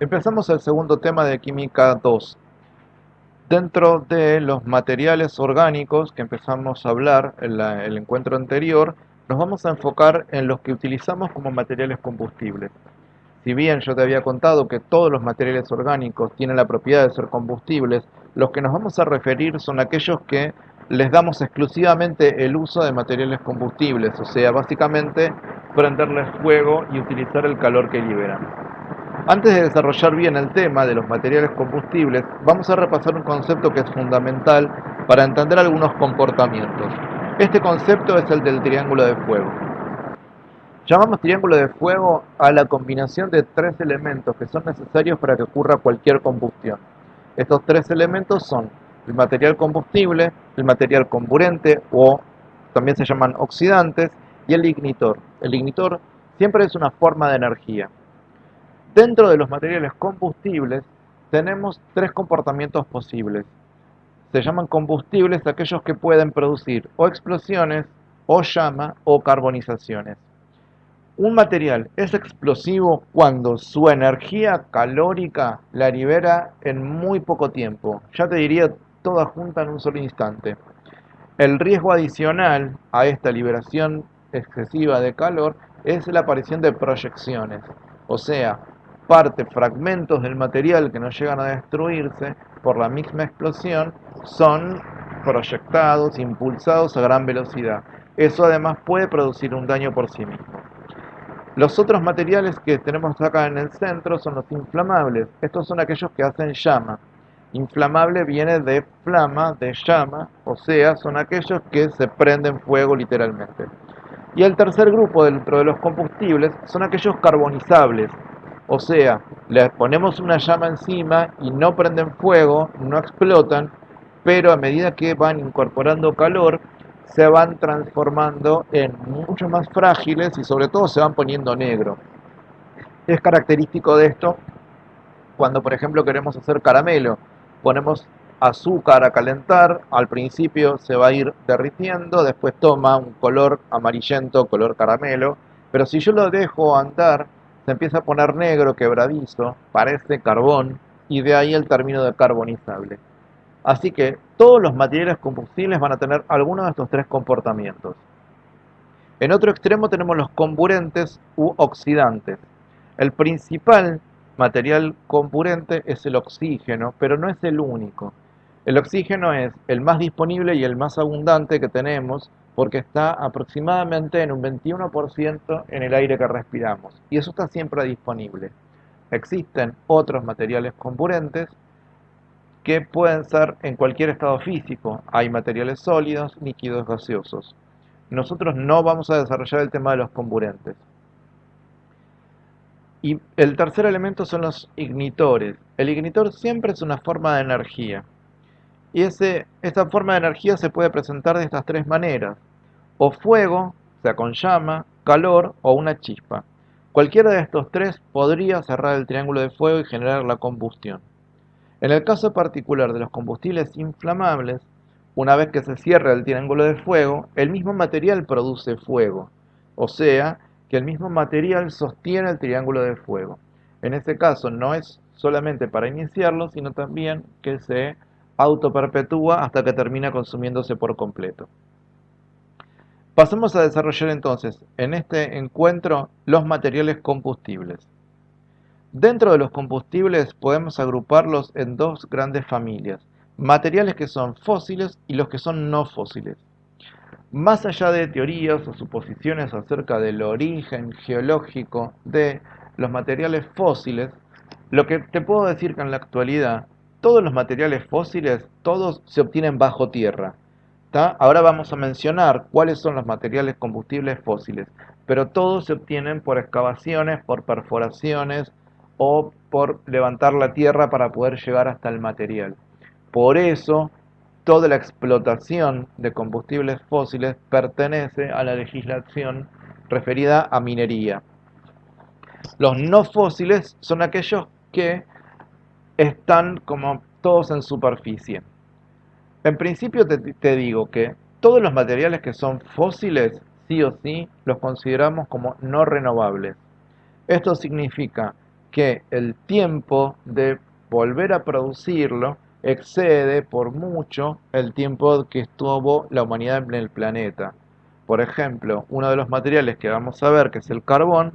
Empezamos el segundo tema de Química 2. Dentro de los materiales orgánicos que empezamos a hablar en el encuentro anterior, nos vamos a enfocar en los que utilizamos como materiales combustibles. Si bien yo te había contado que todos los materiales orgánicos tienen la propiedad de ser combustibles, los que nos vamos a referir son aquellos que les damos exclusivamente el uso de materiales combustibles, o sea, básicamente prenderles fuego y utilizar el calor que liberan. Antes de desarrollar bien el tema de los materiales combustibles, vamos a repasar un concepto que es fundamental para entender algunos comportamientos. Este concepto es el del triángulo de fuego. Llamamos triángulo de fuego a la combinación de tres elementos que son necesarios para que ocurra cualquier combustión. Estos tres elementos son el material combustible, el material comburente o también se llaman oxidantes y el ignitor. El ignitor siempre es una forma de energía. Dentro de los materiales combustibles tenemos tres comportamientos posibles. Se llaman combustibles aquellos que pueden producir o explosiones, o llama, o carbonizaciones. Un material es explosivo cuando su energía calórica la libera en muy poco tiempo. Ya te diría toda junta en un solo instante. El riesgo adicional a esta liberación excesiva de calor es la aparición de proyecciones, o sea, fragmentos del material que no llegan a destruirse por la misma explosión son proyectados, impulsados a gran velocidad. Eso además puede producir un daño por sí mismo. Los otros materiales que tenemos acá en el centro son los inflamables. Estos son aquellos que hacen llama. Inflamable viene de flama, de llama, o sea, son aquellos que se prenden fuego literalmente. Y el tercer grupo dentro de los combustibles son aquellos carbonizables, o sea, les ponemos una llama encima y no prenden fuego, no explotan, pero a medida que van incorporando calor, se van transformando en mucho más frágiles y sobre todo se van poniendo negro. Es característico de esto cuando por ejemplo queremos hacer caramelo. Ponemos azúcar a calentar, al principio se va a ir derritiendo, después toma un color amarillento, color caramelo, pero si yo lo dejo andar, se empieza a poner negro, quebradizo, parece carbón, y de ahí el término de carbonizable. Así que todos los materiales combustibles van a tener alguno de estos tres comportamientos. En otro extremo tenemos los comburentes u oxidantes. El principal material comburente es el oxígeno, pero no es el único. El oxígeno es el más disponible y el más abundante que tenemos porque está aproximadamente en un 21% en el aire que respiramos y eso está siempre disponible. Existen otros materiales comburentes que pueden ser en cualquier estado físico. Hay materiales sólidos, líquidos, gaseosos. Nosotros no vamos a desarrollar el tema de los comburentes. Y el tercer elemento son los ignitores. El ignitor siempre es una forma de energía. Y esta forma de energía se puede presentar de estas tres maneras. O fuego, o sea con llama, calor o una chispa. Cualquiera de estos tres podría cerrar el triángulo de fuego y generar la combustión. En el caso particular de los combustibles inflamables, una vez que se cierra el triángulo de fuego, el mismo material produce fuego. O sea, que el mismo material sostiene el triángulo de fuego. En este caso no es solamente para iniciarlo, sino también que se autoperpetúa hasta que termina consumiéndose por completo. Pasemos a desarrollar entonces en este encuentro los materiales combustibles. Dentro de los combustibles podemos agruparlos en dos grandes familias, materiales que son fósiles y los que son no fósiles. Más allá de teorías o suposiciones acerca del origen geológico de los materiales fósiles, lo que te puedo decir que en la actualidad todos los materiales fósiles, todos se obtienen bajo tierra. ¿Tá? Ahora vamos a mencionar cuáles son los materiales combustibles fósiles, pero todos se obtienen por excavaciones, por perforaciones o por levantar la tierra para poder llegar hasta el material. Por eso, toda la explotación de combustibles fósiles pertenece a la legislación referida a minería. Los no fósiles son aquellos que están como todos en superficie. En principio te digo que todos los materiales que son fósiles, sí o sí, los consideramos como no renovables. Esto significa que el tiempo de volver a producirlo excede por mucho el tiempo que estuvo la humanidad en el planeta. Por ejemplo, uno de los materiales que vamos a ver, que es el carbón,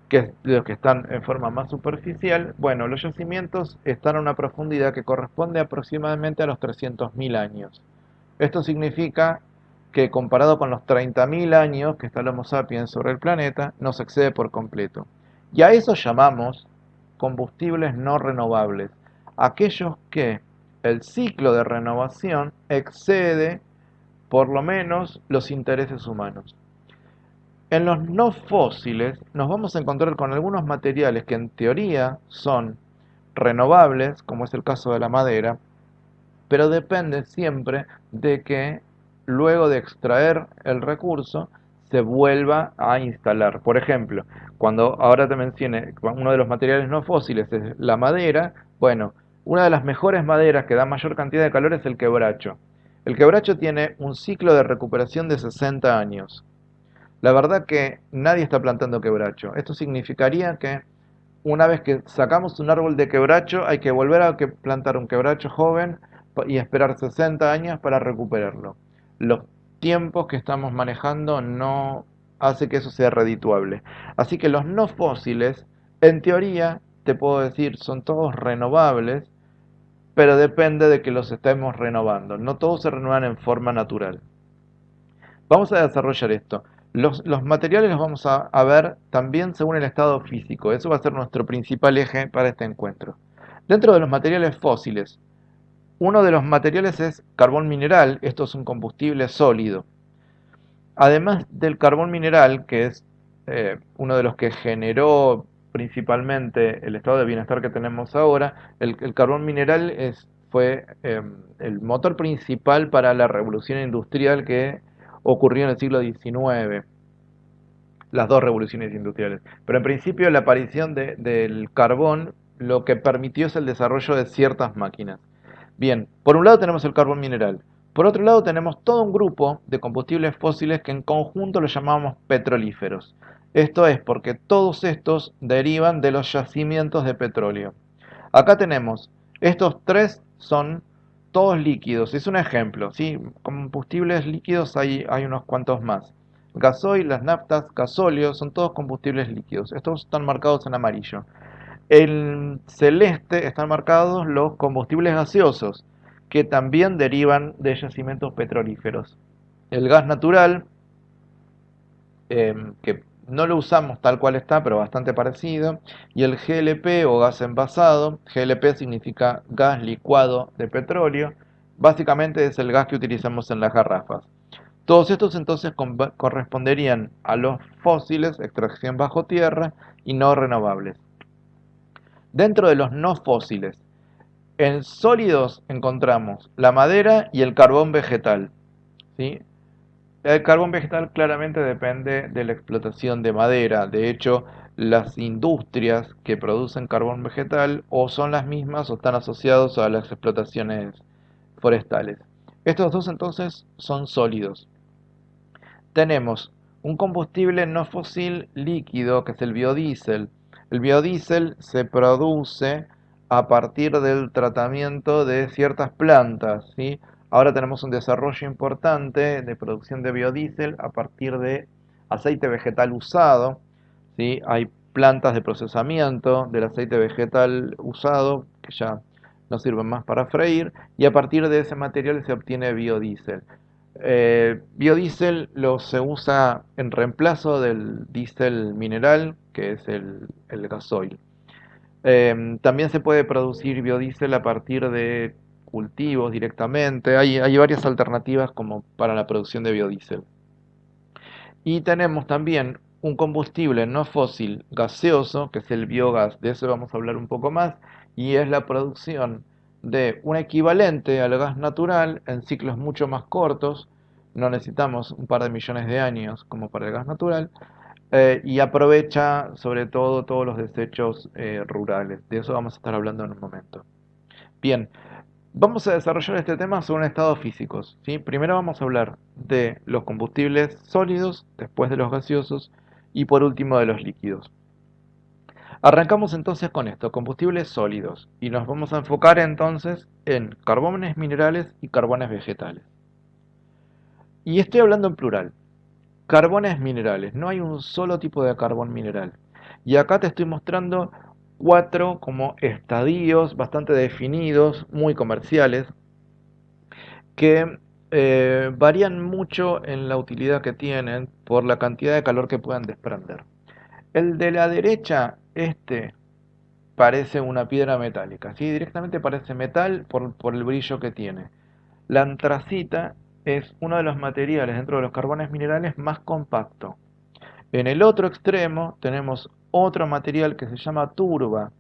que es de los que están en forma más superficial, bueno, los yacimientos están a una profundidad que corresponde aproximadamente a los 300.000 años. Esto significa que comparado con los 30.000 años que está el Homo sapiens sobre el planeta, nos excede por completo. Y a eso llamamos combustibles no renovables, aquellos que el ciclo de renovación excede por lo menos los intereses humanos. En los no fósiles nos vamos a encontrar con algunos materiales que en teoría son renovables, como es el caso de la madera, pero depende siempre de que luego de extraer el recurso se vuelva a instalar. Por ejemplo, cuando ahora te mencioné, uno de los materiales no fósiles es la madera, bueno, una de las mejores maderas que da mayor cantidad de calor es el quebracho. El quebracho tiene un ciclo de recuperación de 60 años. La verdad que nadie está plantando quebracho. Esto significaría que una vez que sacamos un árbol de quebracho, hay que volver a plantar un quebracho joven y esperar 60 años para recuperarlo. Los tiempos que estamos manejando no hace que eso sea redituable. Así que los no fósiles, en teoría, te puedo decir, son todos renovables, pero depende de que los estemos renovando. No todos se renuevan en forma natural. Vamos a desarrollar esto. Los materiales los vamos a ver también según el estado físico. Eso va a ser nuestro principal eje para este encuentro. Dentro de los materiales fósiles, uno de los materiales es carbón mineral. Esto es un combustible sólido. Además del carbón mineral, que es uno de los que generó principalmente el estado de bienestar que tenemos ahora, el carbón mineral fue el motor principal para la revolución industrial que ocurrió en el siglo XIX, las dos revoluciones industriales. Pero en principio la aparición del carbón lo que permitió es el desarrollo de ciertas máquinas. Bien, por un lado tenemos el carbón mineral. Por otro lado tenemos todo un grupo de combustibles fósiles que en conjunto los llamamos petrolíferos. Esto es porque todos estos derivan de los yacimientos de petróleo. Acá tenemos, estos tres son todos líquidos, es un ejemplo, ¿sí? Combustibles líquidos hay unos cuantos más. Gasoil, las naftas, gasóleo, son todos combustibles líquidos. Estos están marcados en amarillo. En celeste están marcados los combustibles gaseosos, que también derivan de yacimientos petrolíferos. El gas natural, que no lo usamos tal cual está, pero bastante parecido, y el GLP o gas envasado. GLP significa gas licuado de petróleo, básicamente es el gas que utilizamos en las garrafas. Todos estos entonces corresponderían a los fósiles, extracción bajo tierra y no renovables. Dentro de los no fósiles, en sólidos encontramos la madera y el carbón vegetal, ¿sí? El carbón vegetal claramente depende de la explotación de madera. De hecho, las industrias que producen carbón vegetal o son las mismas o están asociados a las explotaciones forestales. Estos dos entonces son sólidos. Tenemos un combustible no fósil líquido que es el biodiesel. El biodiesel se produce a partir del tratamiento de ciertas plantas, ¿sí? Ahora tenemos un desarrollo importante de producción de biodiesel a partir de aceite vegetal usado, ¿sí? Hay plantas de procesamiento del aceite vegetal usado que ya no sirven más para freír y a partir de ese material se obtiene biodiesel. Biodiesel se usa en reemplazo del diésel mineral, que es el gasoil. También se puede producir biodiesel a partir de cultivos directamente. Hay varias alternativas como para la producción de biodiesel. Y tenemos también un combustible no fósil gaseoso, que es el biogás. De eso vamos a hablar un poco más. Y es la producción de un equivalente al gas natural en ciclos mucho más cortos. No necesitamos un par de millones de años como para el gas natural. Y aprovecha sobre todo todos los desechos rurales. De eso vamos a estar hablando en un momento. Bien, vamos a desarrollar este tema según estados físicos, ¿sí? Primero vamos a hablar de los combustibles sólidos, después de los gaseosos y por último de los líquidos. Arrancamos entonces con esto, combustibles sólidos, y nos vamos a enfocar entonces en carbones minerales y carbones vegetales. Y estoy hablando en plural, carbones minerales, no hay un solo tipo de carbón mineral. Y acá te estoy mostrando cuatro como estadios bastante definidos, muy comerciales, que varían mucho en la utilidad que tienen por la cantidad de calor que puedan desprender. El de la derecha, este parece una piedra metálica, ¿sí? Directamente parece metal por el brillo que tiene. La antracita es uno de los materiales dentro de los carbones minerales más compacto. En el otro extremo tenemos otro material que se llama turba.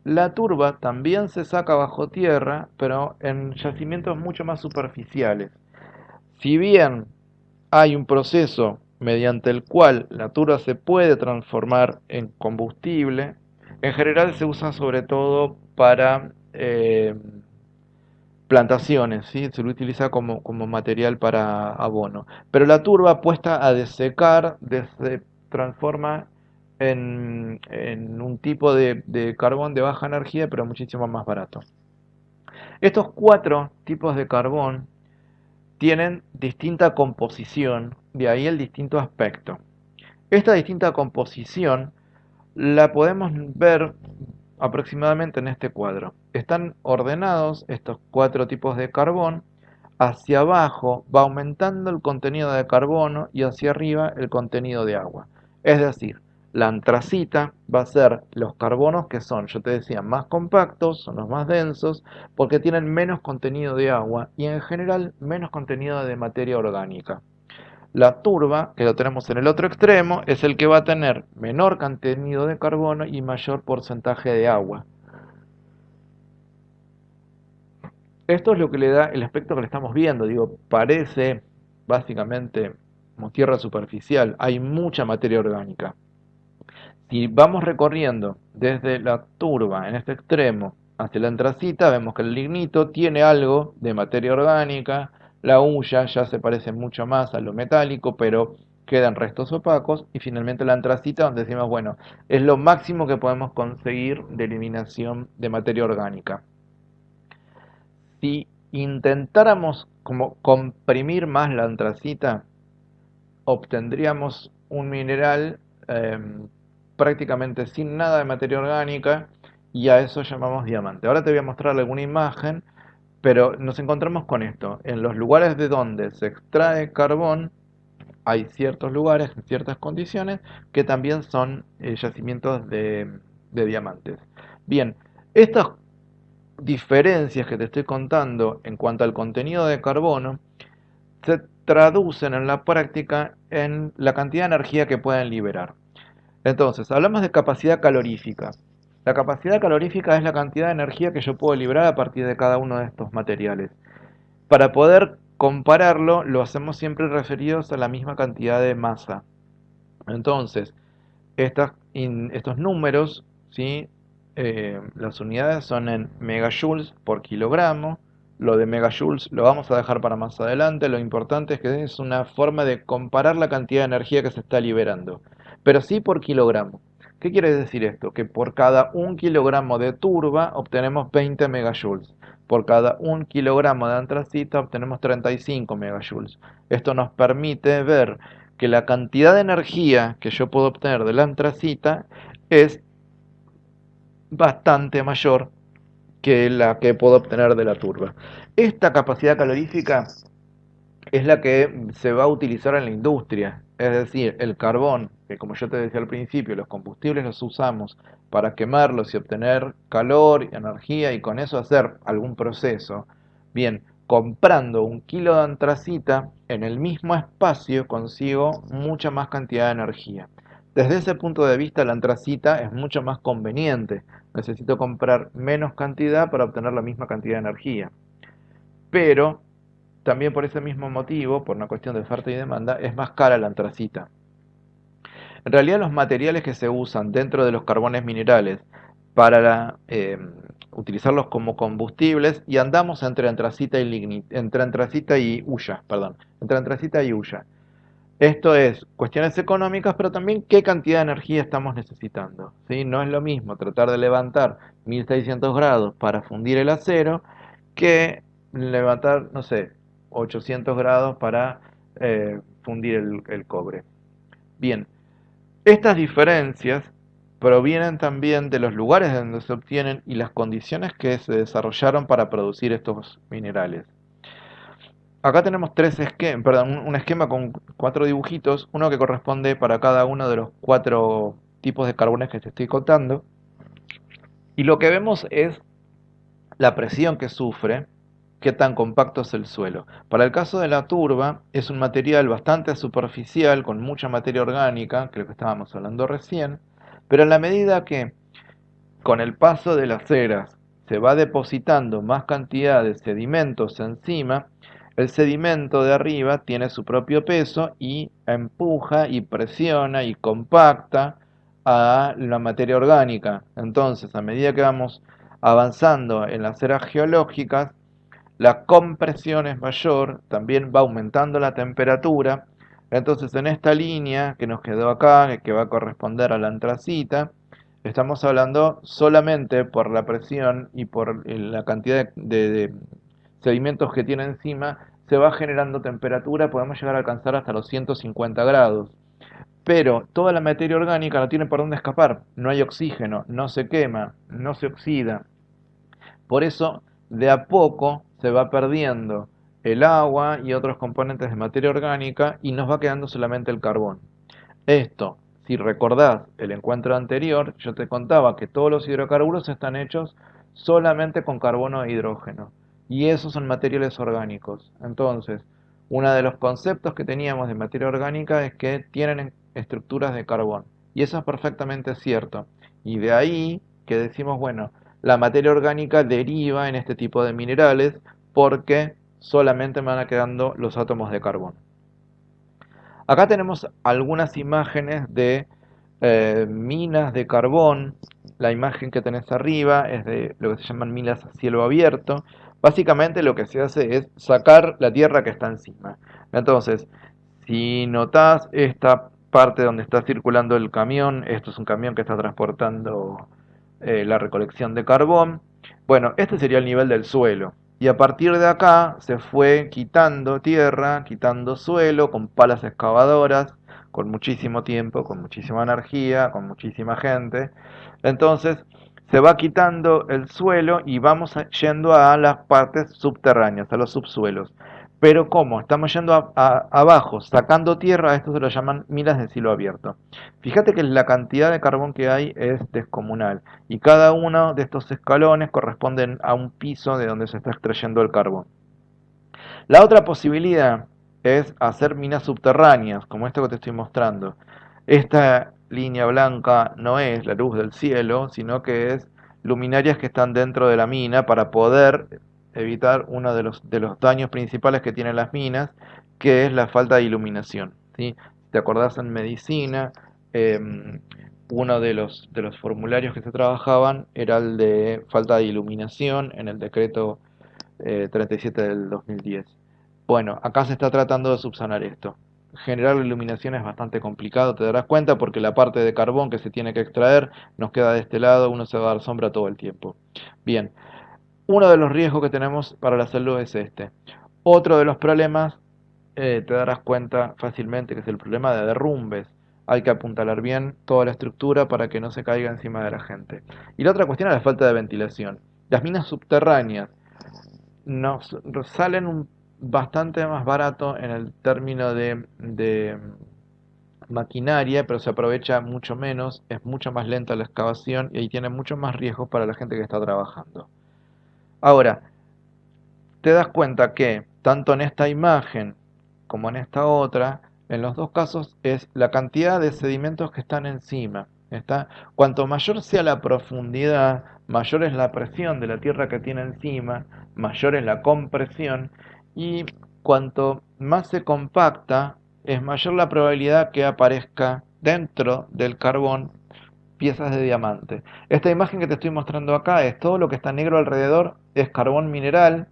La turba también se saca bajo tierra, pero en yacimientos mucho más superficiales. Si bien hay un proceso mediante el cual la turba se puede transformar en combustible, en general se usa sobre todo para plantaciones, ¿sí? Se lo utiliza como material para abono. Pero la turba puesta a desecar se transforma en un tipo de carbón de baja energía, pero muchísimo más barato. Estos cuatro tipos de carbón tienen distinta composición, de ahí el distinto aspecto. Esta distinta composición la podemos ver aproximadamente en este cuadro. Están ordenados estos cuatro tipos de carbón. Hacia abajo va aumentando el contenido de carbono y hacia arriba el contenido de agua. Es decir, la antracita va a ser los carbonos que son, yo te decía, más compactos, son los más densos, porque tienen menos contenido de agua y en general menos contenido de materia orgánica. La turba, que lo tenemos en el otro extremo, es el que va a tener menor contenido de carbono y mayor porcentaje de agua. Esto es lo que le da el aspecto que le estamos viendo. Digo, parece básicamente como tierra superficial. Hay mucha materia orgánica. Si vamos recorriendo desde la turba en este extremo hacia la antracita, vemos que el lignito tiene algo de materia orgánica, la hulla ya se parece mucho más a lo metálico, pero quedan restos opacos, y finalmente la antracita donde decimos, bueno, es lo máximo que podemos conseguir de eliminación de materia orgánica. Si intentáramos como comprimir más la antracita, obtendríamos un mineral eh, prácticamente sin nada de materia orgánica, y a eso llamamos diamante. Ahora te voy a mostrar alguna imagen, pero nos encontramos con esto. En los lugares de donde se extrae carbón, hay ciertos lugares, en ciertas condiciones, que también son yacimientos de diamantes. Bien, estas diferencias que te estoy contando en cuanto al contenido de carbono se traducen en la práctica en la cantidad de energía que pueden liberar. Entonces, hablamos de capacidad calorífica. La capacidad calorífica es la cantidad de energía que yo puedo liberar a partir de cada uno de estos materiales. Para poder compararlo, lo hacemos siempre referidos a la misma cantidad de masa. Entonces, estos números, ¿sí? Las unidades son en megajoules por kilogramo. Lo de megajoules lo vamos a dejar para más adelante. Lo importante es que es una forma de comparar la cantidad de energía que se está liberando, pero sí por kilogramo. ¿Qué quiere decir esto? Que por cada 1 kilogramo de turba obtenemos 20 megajoules. Por cada 1 kilogramo de antracita obtenemos 35 megajoules. Esto nos permite ver que la cantidad de energía que yo puedo obtener de la antracita es bastante mayor que la que puedo obtener de la turba. Esta capacidad calorífica es la que se va a utilizar en la industria, es decir, el carbón, que como yo te decía al principio, los combustibles los usamos para quemarlos y obtener calor y energía y con eso hacer algún proceso. Bien, comprando 1 kilo de antracita en el mismo espacio consigo mucha más cantidad de energía. Desde ese punto de vista la antracita es mucho más conveniente. Necesito comprar menos cantidad para obtener la misma cantidad de energía. Pero también por ese mismo motivo, por una cuestión de oferta y demanda, es más cara la antracita. En realidad los materiales que se usan dentro de los carbones minerales para utilizarlos como combustibles, y andamos entre antracita y hulla, entre antracita y hulla. Esto es cuestiones económicas, pero también qué cantidad de energía estamos necesitando, ¿sí? No es lo mismo tratar de levantar 1600 grados para fundir el acero que levantar, no sé, 800 grados para fundir el cobre. Bien, estas diferencias provienen también de los lugares donde se obtienen y las condiciones que se desarrollaron para producir estos minerales. Acá tenemos un esquema con 4 dibujitos, uno que corresponde para cada uno de los 4 tipos de carbones que te estoy contando. Y lo que vemos es la presión que sufre, qué tan compacto es el suelo. Para el caso de la turba, es un material bastante superficial, con mucha materia orgánica, que es lo que estábamos hablando recién, pero en la medida que con el paso de las eras se va depositando más cantidad de sedimentos encima, el sedimento de arriba tiene su propio peso y empuja y presiona y compacta a la materia orgánica. Entonces, a medida que vamos avanzando en las eras geológicas, la compresión es mayor, también va aumentando la temperatura. Entonces, en esta línea que nos quedó acá, que va a corresponder a la antracita, estamos hablando solamente por la presión y por la cantidad de sedimentos que tiene encima, se va generando temperatura, podemos llegar a alcanzar hasta los 150 grados. Pero toda la materia orgánica no tiene por dónde escapar, no hay oxígeno, no se quema, no se oxida. Por eso, de a poco se va perdiendo el agua y otros componentes de materia orgánica y nos va quedando solamente el carbón. Esto, si recordás el encuentro anterior, yo te contaba que todos los hidrocarburos están hechos solamente con carbono e hidrógeno. Y esos son materiales orgánicos. Entonces, uno de los conceptos que teníamos de materia orgánica es que tienen estructuras de carbón. Y eso es perfectamente cierto. Y de ahí que decimos, bueno, la materia orgánica deriva en este tipo de minerales porque solamente van quedando los átomos de carbón. Acá tenemos algunas imágenes de minas de carbón. La imagen que tenés arriba es de lo que se llaman minas a cielo abierto. Básicamente lo que se hace es sacar la tierra que está encima. Entonces, si notás esta parte donde está circulando el camión, esto es un camión que está transportando la recolección de carbón. Bueno, este sería el nivel del suelo. Y a partir de acá se fue quitando tierra, quitando suelo, con palas excavadoras, con muchísimo tiempo, con muchísima energía, con muchísima gente. Entonces se va quitando el suelo y vamos yendo a las partes subterráneas, a los subsuelos. Pero como estamos yendo abajo, sacando tierra, esto se lo llaman minas de cielo abierto. Fíjate que la cantidad de carbón que hay es descomunal y cada uno de estos escalones corresponden a un piso de donde se está extrayendo el carbón. La otra posibilidad es hacer minas subterráneas, como esto que te estoy mostrando. Esta línea blanca no es la luz del cielo, sino que es luminarias que están dentro de la mina para poder evitar uno de los daños principales que tienen las minas, que es la falta de iluminación. ¿Sí? Si te acordás en medicina, uno de los formularios que se trabajaban era el de falta de iluminación en el decreto 37 del 2010. Bueno, acá se está tratando de subsanar esto. Generar la iluminación es bastante complicado, te darás cuenta, porque la parte de carbón que se tiene que extraer nos queda de este lado, uno se va a dar sombra todo el tiempo. Bien, uno de los riesgos que tenemos para la salud es este. Otro de los problemas, te darás cuenta fácilmente, que es el problema de derrumbes. Hay que apuntalar bien toda la estructura para que no se caiga encima de la gente. Y la otra cuestión es la falta de ventilación. Las minas subterráneas nos salen bastante más barato en el término de maquinaria, pero se aprovecha mucho menos, es mucho más lenta la excavación y ahí tiene mucho más riesgos para la gente que está trabajando. Ahora, te das cuenta que tanto en esta imagen como en esta otra, en los dos casos es la cantidad de sedimentos que están encima. Cuanto mayor sea la profundidad, mayor es la presión de la tierra que tiene encima, mayor es la compresión y cuanto más se compacta, es mayor la probabilidad que aparezca dentro del carbón piezas de diamante. Esta imagen que te estoy mostrando acá es todo lo que está negro alrededor, es carbón mineral,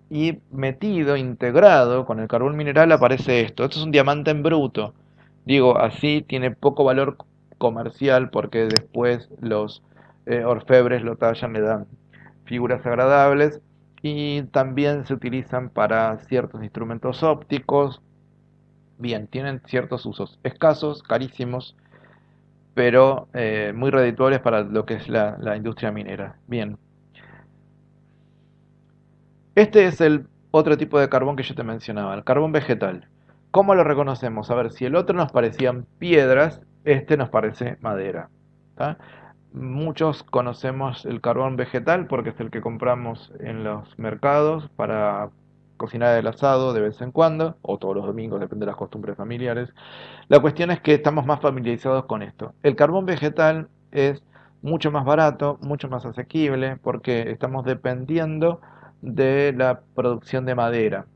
y metido, integrado con el carbón mineral aparece esto. Esto es un diamante en bruto. Digo, así tiene poco valor comercial porque después los orfebres lo tallan, le dan figuras agradables y también se utilizan para ciertos instrumentos ópticos. Bien, tienen ciertos usos escasos, carísimos, pero muy redituables para lo que es la industria minera. Bien, este es el otro tipo de carbón que yo te mencionaba, el carbón vegetal. ¿Cómo lo reconocemos? A ver, si el otro nos parecían piedras, este nos parece madera. ¿Tá? Muchos conocemos el carbón vegetal porque es el que compramos en los mercados para cocinar el asado de vez en cuando, o todos los domingos, depende de las costumbres familiares. La cuestión es que estamos más familiarizados con esto. El carbón vegetal es mucho más barato, mucho más asequible, porque estamos dependiendo de la producción de madera.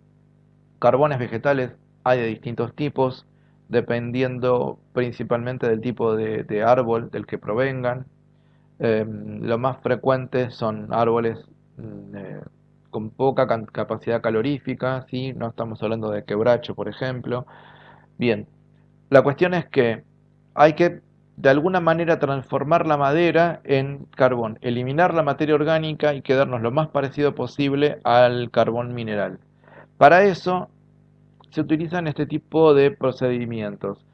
Carbones vegetales hay de distintos tipos, dependiendo principalmente del tipo de árbol del que provengan. Lo más frecuente son árboles con poca capacidad calorífica, ¿sí? No estamos hablando de quebracho, por ejemplo. Bien, la cuestión es que hay que de alguna manera transformar la madera en carbón, eliminar la materia orgánica y quedarnos lo más parecido posible al carbón mineral. Para eso se utilizan este tipo de procedimientos.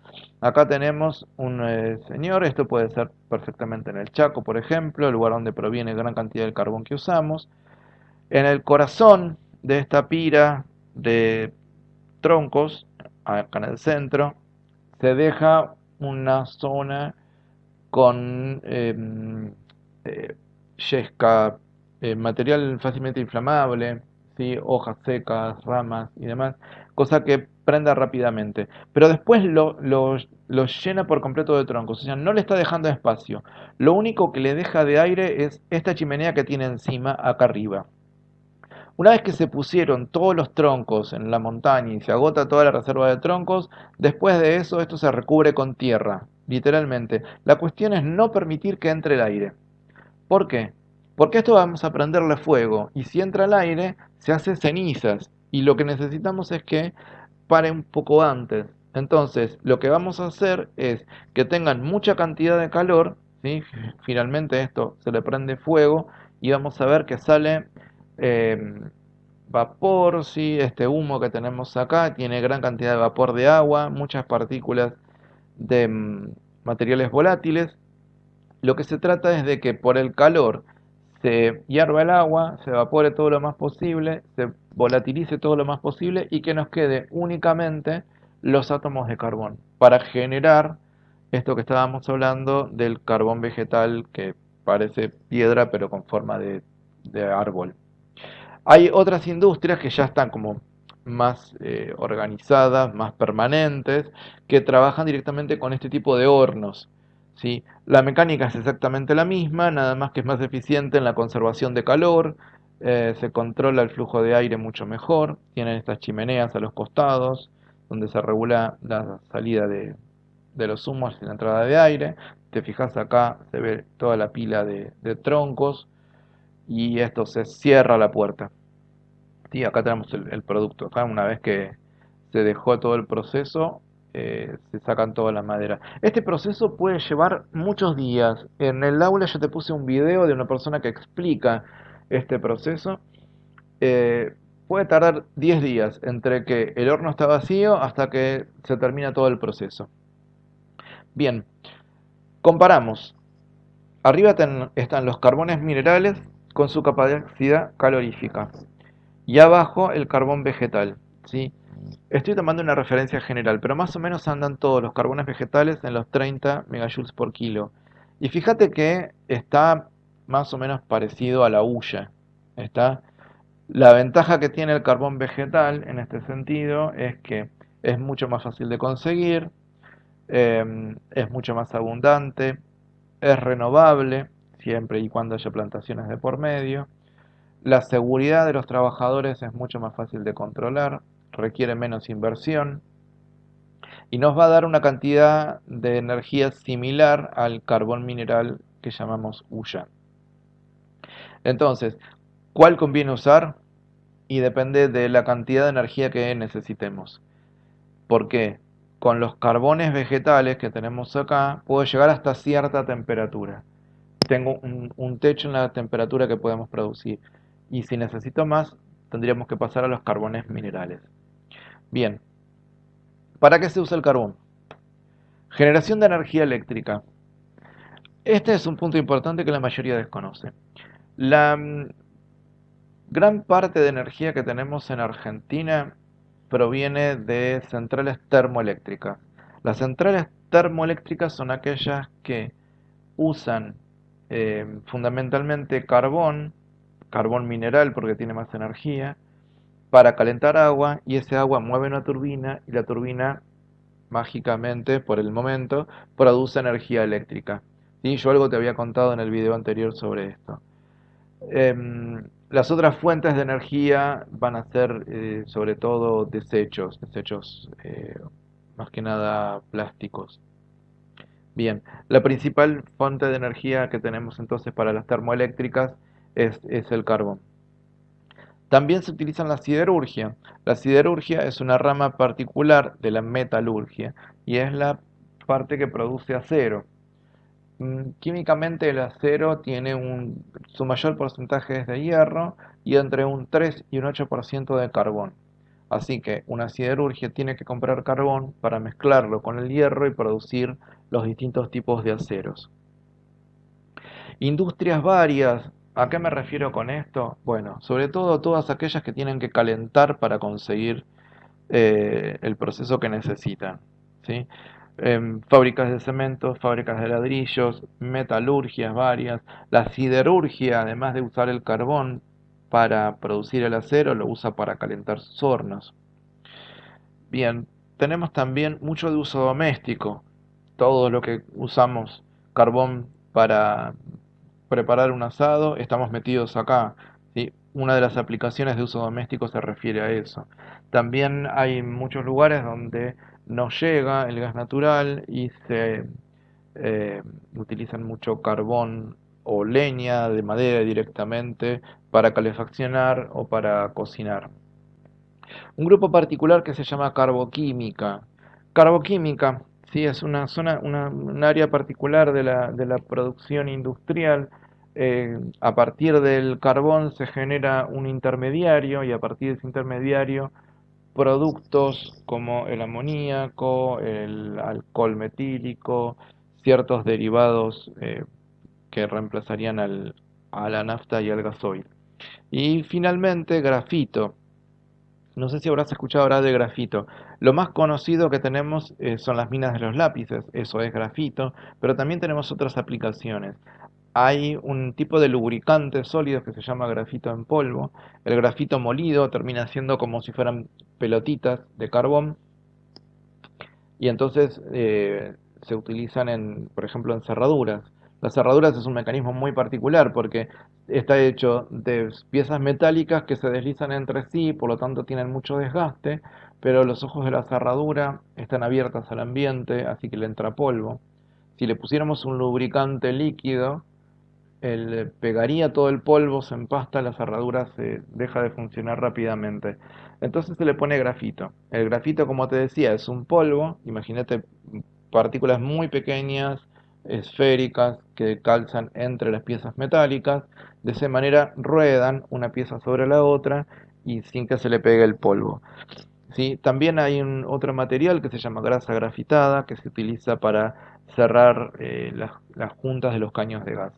Acá tenemos un señor, esto puede ser perfectamente en el Chaco, por ejemplo, el lugar donde proviene gran cantidad del carbón que usamos. En el corazón de esta pira de troncos, acá en el centro, se deja una zona con yesca, material fácilmente inflamable, ¿sí? Hojas secas, ramas y demás, cosa que prenda rápidamente. Pero después lo llena por completo de troncos, o sea, no le está dejando espacio. Lo único que le deja de aire es esta chimenea que tiene encima, acá arriba. Una vez que se pusieron todos los troncos en la montaña y se agota toda la reserva de troncos, después de eso esto se recubre con tierra, literalmente. La cuestión es no permitir que entre el aire. ¿Por qué? Porque esto vamos a prenderle fuego y si entra el aire se hace cenizas y lo que necesitamos es que pare un poco antes. Entonces, lo que vamos a hacer es que tengan mucha cantidad de calor, ¿sí? Finalmente esto se le prende fuego y vamos a ver que sale eh, vapor, ¿sí? Este humo que tenemos acá tiene gran cantidad de vapor de agua, muchas partículas de materiales volátiles. Lo que se trata es de que por el calor se hierva el agua, se evapore todo lo más posible, se volatilice todo lo más posible y que nos quede únicamente los átomos de carbón para generar esto que estábamos hablando del carbón vegetal que parece piedra pero con forma de árbol. Hay otras industrias que ya están como más organizadas, más permanentes, que trabajan directamente con este tipo de hornos. ¿Sí? La mecánica es exactamente la misma, nada más que es más eficiente en la conservación de calor, se controla el flujo de aire mucho mejor, tienen estas chimeneas a los costados, donde se regula la salida de los humos y la entrada de aire. Te fijas acá, se ve toda la pila de troncos y esto se cierra la puerta. Sí, acá tenemos el producto. Acá una vez que se dejó todo el proceso, se sacan toda la madera. Este proceso puede llevar muchos días. En el aula yo te puse un video de una persona que explica este proceso. Eh, Puede tardar 10 días entre que el horno está vacío hasta que se termina todo el proceso. Bien, comparamos. Arriba están los carbones minerales con su capacidad calorífica y abajo el carbón vegetal, ¿sí? Estoy tomando una referencia general, pero más o menos andan todos los carbones vegetales en los 30 megajoules por kilo. Y fíjate que está más o menos parecido a la hulla. ¿Está? La ventaja que tiene el carbón vegetal en este sentido es que es mucho más fácil de conseguir, es mucho más abundante, es renovable, siempre y cuando haya plantaciones de por medio. La seguridad de los trabajadores es mucho más fácil de controlar, requiere menos inversión y nos va a dar una cantidad de energía similar al carbón mineral que llamamos hulla. Entonces, ¿cuál conviene usar? y depende de la cantidad de energía que necesitemos. ¿Por qué? Con los carbones vegetales que tenemos acá, puedo llegar hasta cierta temperatura. Tengo un techo en la temperatura que podemos producir. Y si necesito más, tendríamos que pasar a los carbones minerales. Bien, ¿para qué se usa el carbón? Generación de energía eléctrica. Este es un punto importante que la mayoría desconoce. La gran parte de energía que tenemos en Argentina proviene de centrales termoeléctricas. Las centrales termoeléctricas son aquellas que usan fundamentalmente carbón mineral porque tiene más energía, para calentar agua y ese agua mueve una turbina y la turbina mágicamente, por el momento, produce energía eléctrica. ¿Sí? Yo algo te había contado en el video anterior sobre esto. Las otras fuentes de energía van a ser sobre todo desechos más que nada plásticos. Bien, la principal fuente de energía que tenemos entonces para las termoeléctricas es el carbón. También se utiliza en la siderurgia. La siderurgia es una rama particular de la metalurgia y es la parte que produce acero. Químicamente el acero tiene su mayor porcentaje es de hierro y entre un 3 y un 8% de carbón. Así que una siderurgia tiene que comprar carbón para mezclarlo con el hierro y producir los distintos tipos de aceros. Industrias varias. ¿A qué me refiero con esto? Bueno, sobre todo todas aquellas que tienen que calentar para conseguir el proceso que necesitan. ¿Sí? Fábricas de cemento, fábricas de ladrillos, metalurgias varias. La siderurgia, además de usar el carbón para producir el acero, lo usa para calentar sus hornos. Bien, tenemos también mucho de uso doméstico. Todo lo que usamos carbón para preparar un asado, estamos metidos acá. ¿Sí? Una de las aplicaciones de uso doméstico se refiere a eso. También hay muchos lugares donde no llega el gas natural y se eh, utilizan mucho carbón o leña de madera directamente para calefaccionar o para cocinar. Un grupo particular que se llama carboquímica. Carboquímica, sí, es una zona, un área particular de la producción industrial. A partir del carbón se genera un intermediario y a partir de ese intermediario productos como el amoníaco, el alcohol metílico, ciertos derivados que reemplazarían a la nafta y al gasoil. Y finalmente grafito. No sé si habrás escuchado hablar de grafito. Lo más conocido que tenemos son las minas de los lápices, eso es grafito, pero también tenemos otras aplicaciones. Hay un tipo de lubricante sólido que se llama grafito en polvo. El grafito molido termina siendo como si fueran pelotitas de carbón y entonces se utilizan por ejemplo, en cerraduras. Las cerraduras es un mecanismo muy particular porque está hecho de piezas metálicas que se deslizan entre sí, por lo tanto tienen mucho desgaste, pero los ojos de la cerradura están abiertas al ambiente, así que le entra polvo. Si le pusiéramos un lubricante líquido, él pegaría todo el polvo, se empasta, la cerradura se deja de funcionar rápidamente. Entonces se le pone grafito. El grafito, como te decía, es un polvo, imagínate partículas muy pequeñas, esféricas, que calzan entre las piezas metálicas. De esa manera ruedan una pieza sobre la otra y sin que se le pegue el polvo. ¿Sí? También hay otro material que se llama grasa grafitada, que se utiliza para cerrar las juntas de los caños de gas.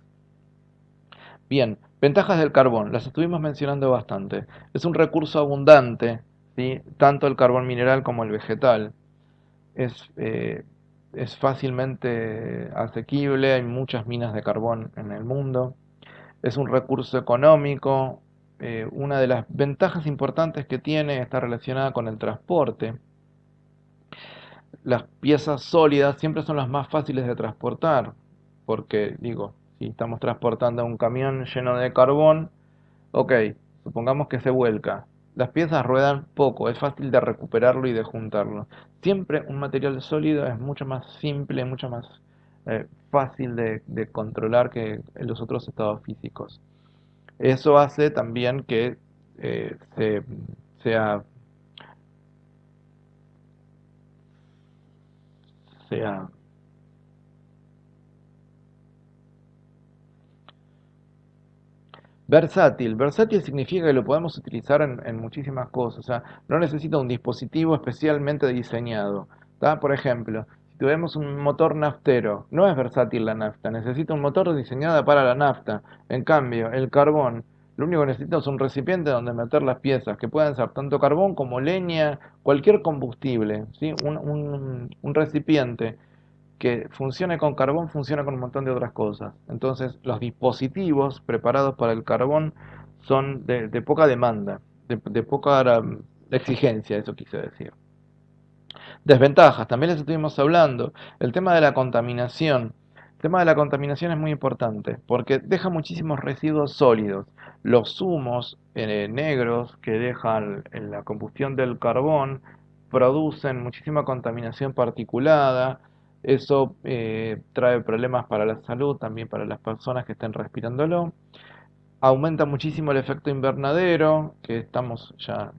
Bien, ventajas del carbón, las estuvimos mencionando bastante. Es un recurso abundante, ¿sí? Tanto el carbón mineral como el vegetal. Es, eh, es fácilmente asequible, hay muchas minas de carbón en el mundo. Es un recurso económico. Una de las ventajas importantes que tiene está relacionada con el transporte. Las piezas sólidas siempre son las más fáciles de transportar, porque digo, si estamos transportando un camión lleno de carbón, ok, supongamos que se vuelca. Las piezas ruedan poco, es fácil de recuperarlo y de juntarlo. Siempre un material sólido es mucho más simple, mucho más fácil de controlar que los otros estados físicos. Eso hace también que se, sea, sea versátil. Versátil significa que lo podemos utilizar en muchísimas cosas. O sea, no necesita un dispositivo especialmente diseñado. ¿Tá? Por ejemplo, si tuviéramos un motor naftero, no es versátil la nafta, necesita un motor diseñado para la nafta. En cambio, el carbón, lo único que necesita es un recipiente donde meter las piezas, que pueden ser tanto carbón como leña, cualquier combustible, ¿sí? Un recipiente que funcione con carbón funciona con un montón de otras cosas. Entonces, los dispositivos preparados para el carbón son de poca demanda, de poca exigencia, eso quise decir. Desventajas, también les estuvimos hablando. El tema de la contaminación. El tema de la contaminación es muy importante porque deja muchísimos residuos sólidos. Los humos negros que dejan en la combustión del carbón producen muchísima contaminación particulada. Eso trae problemas para la salud, también para las personas que estén respirándolo. Aumenta muchísimo el efecto invernadero, que estamos ya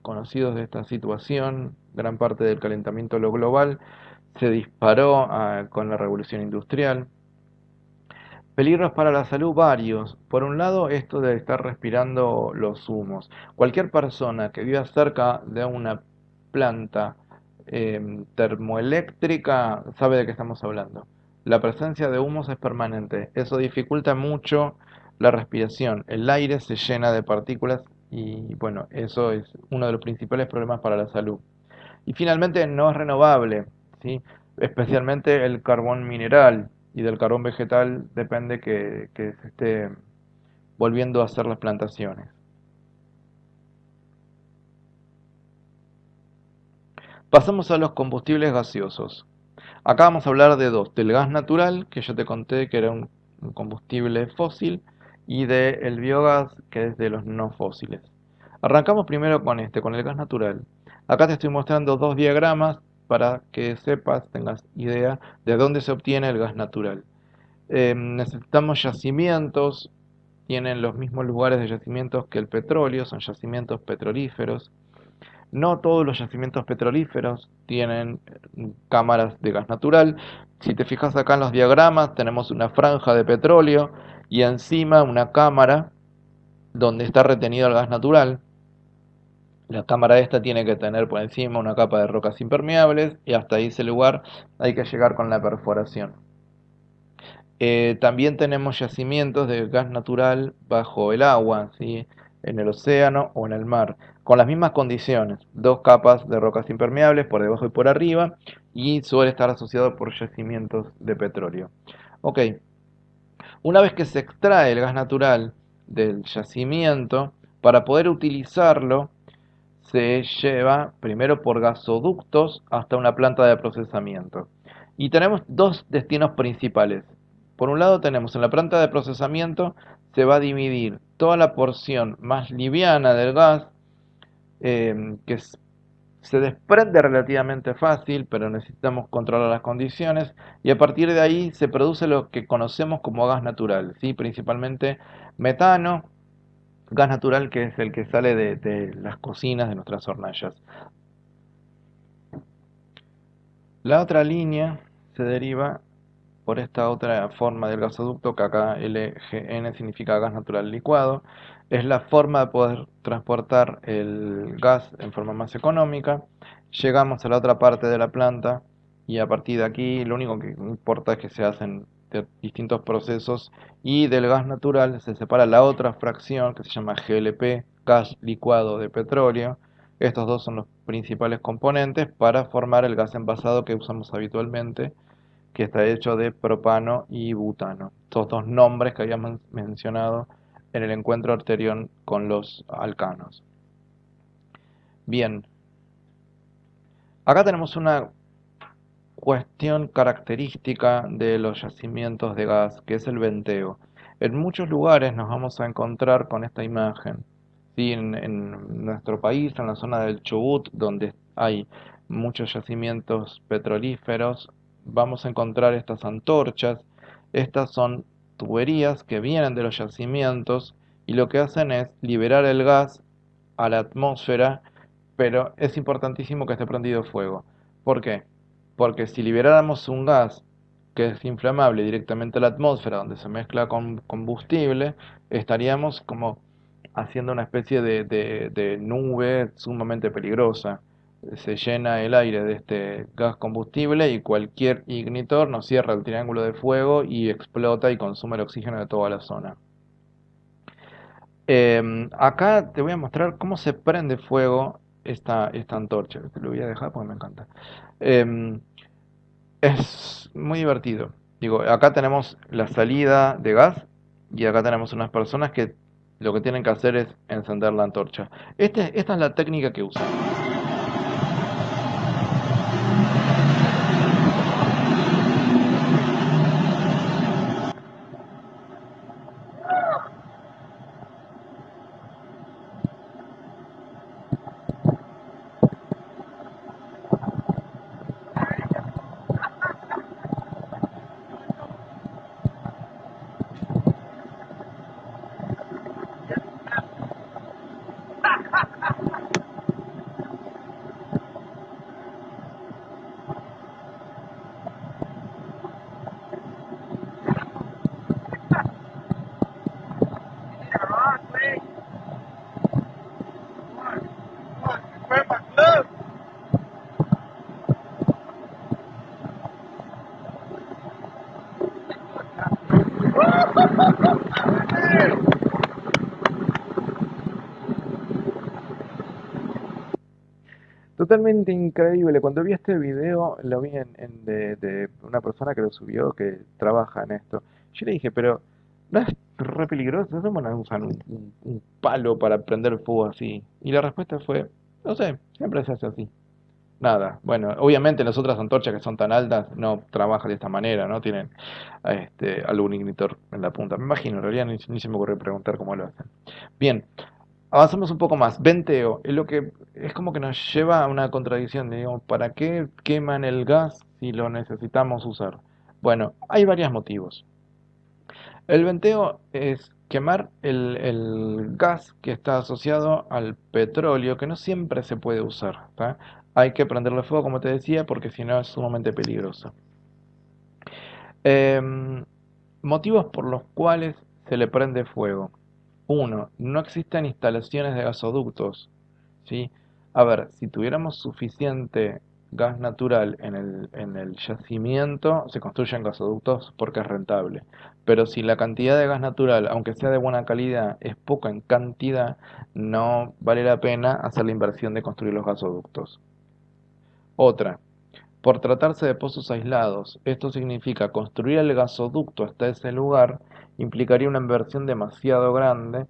conocidos de esta situación. Gran parte del calentamiento global se disparó con la revolución industrial. Peligros para la salud varios. Por un lado, esto de estar respirando los humos. Cualquier persona que viva cerca de una planta termoeléctrica sabe de qué estamos hablando. La presencia de humos es permanente. Eso dificulta mucho la respiración. El aire se llena de partículas y bueno, eso es uno de los principales problemas para la salud. Y finalmente no es renovable, ¿sí? Especialmente el carbón mineral y del carbón vegetal depende que se esté volviendo a hacer las plantaciones. Pasamos a los combustibles gaseosos. Acá vamos a hablar de dos, del gas natural, que yo te conté que era un combustible fósil, y del biogás, que es de los no fósiles. Arrancamos primero con con el gas natural. Acá te estoy mostrando dos diagramas para que sepas, tengas idea de dónde se obtiene el gas natural. Necesitamos yacimientos, tienen los mismos lugares de yacimientos que el petróleo, son yacimientos petrolíferos. No todos los yacimientos petrolíferos tienen cámaras de gas natural. Si te fijas acá en los diagramas, tenemos una franja de petróleo y encima una cámara donde está retenido el gas natural. La cámara esta tiene que tener por encima una capa de rocas impermeables y hasta ese lugar hay que llegar con la perforación. También tenemos yacimientos de gas natural bajo el agua, ¿sí? En el océano o en el mar, con las mismas condiciones, dos capas de rocas impermeables por debajo y por arriba, y suele estar asociado por yacimientos de petróleo. Ok, una vez que se extrae el gas natural del yacimiento, para poder utilizarlo, se lleva primero por gasoductos hasta una planta de procesamiento. Y tenemos dos destinos principales. Por un lado tenemos en la planta de procesamiento se va a dividir toda la porción más liviana del gas, que se desprende relativamente fácil, pero necesitamos controlar las condiciones, y a partir de ahí se produce lo que conocemos como gas natural, ¿sí? Principalmente metano, gas natural que es el que sale de las cocinas de nuestras hornallas. La otra línea se deriva por esta otra forma del gasoducto, que acá LGN significa gas natural licuado. Es la forma de poder transportar el gas en forma más económica. Llegamos a la otra parte de la planta y a partir de aquí lo único que importa es que se hacen distintos procesos y del gas natural se separa la otra fracción que se llama GLP, gas licuado de petróleo. Estos dos son los principales componentes para formar el gas envasado que usamos habitualmente, que está hecho de propano y butano. Estos dos nombres que habíamos mencionado en el encuentro anterior con los alcanos. Bien, acá tenemos una cuestión característica de los yacimientos de gas, que es el venteo. En muchos lugares nos vamos a encontrar con esta imagen. ¿Sí? En nuestro país, en la zona del Chubut, donde hay muchos yacimientos petrolíferos, vamos a encontrar estas antorchas. Estas son tuberías que vienen de los yacimientos y lo que hacen es liberar el gas a la atmósfera, pero es importantísimo que esté prendido fuego. ¿Por qué? Porque si liberáramos un gas que es inflamable directamente a la atmósfera, donde se mezcla con combustible, estaríamos como haciendo una especie de nube sumamente peligrosa. Se llena el aire de este gas combustible y cualquier ignitor nos cierra el triángulo de fuego y explota y consume el oxígeno de toda la zona. Acá te voy a mostrar cómo se prende fuego esta antorcha. Te lo voy a dejar porque me encanta. Em, es muy divertido. Digo, acá tenemos la salida de gas y acá tenemos unas personas que lo que tienen que hacer es encender la antorcha. Esta es la técnica que usan. Totalmente increíble. Cuando vi este video, lo vi de una persona que lo subió, que trabaja en esto. Yo le dije, pero no es re peligroso, no van a usar un palo para prender fuego así. Y la respuesta fue, no sé, siempre se hace así. Nada. Bueno, obviamente las otras antorchas que son tan altas no trabajan de esta manera, no tienen algún ignitor en la punta. Me imagino, en realidad ni se me ocurrió preguntar cómo lo hacen. Bien, avanzamos un poco más. Venteo, es lo que es como que nos lleva a una contradicción, digamos, ¿para qué queman el gas si lo necesitamos usar? Bueno, hay varios motivos. El venteo es quemar el gas que está asociado al petróleo, que no siempre se puede usar, ¿tá? Hay que prenderle fuego, como te decía, porque si no es sumamente peligroso. Em, Motivos por los cuales se le prende fuego. Uno, no existen instalaciones de gasoductos, ¿sí? A ver, si tuviéramos suficiente gas natural en el yacimiento, se construyen gasoductos porque es rentable. Pero si la cantidad de gas natural, aunque sea de buena calidad, es poca en cantidad, no vale la pena hacer la inversión de construir los gasoductos. Otra, por tratarse de pozos aislados, esto significa construir el gasoducto hasta ese lugar implicaría una inversión demasiado grande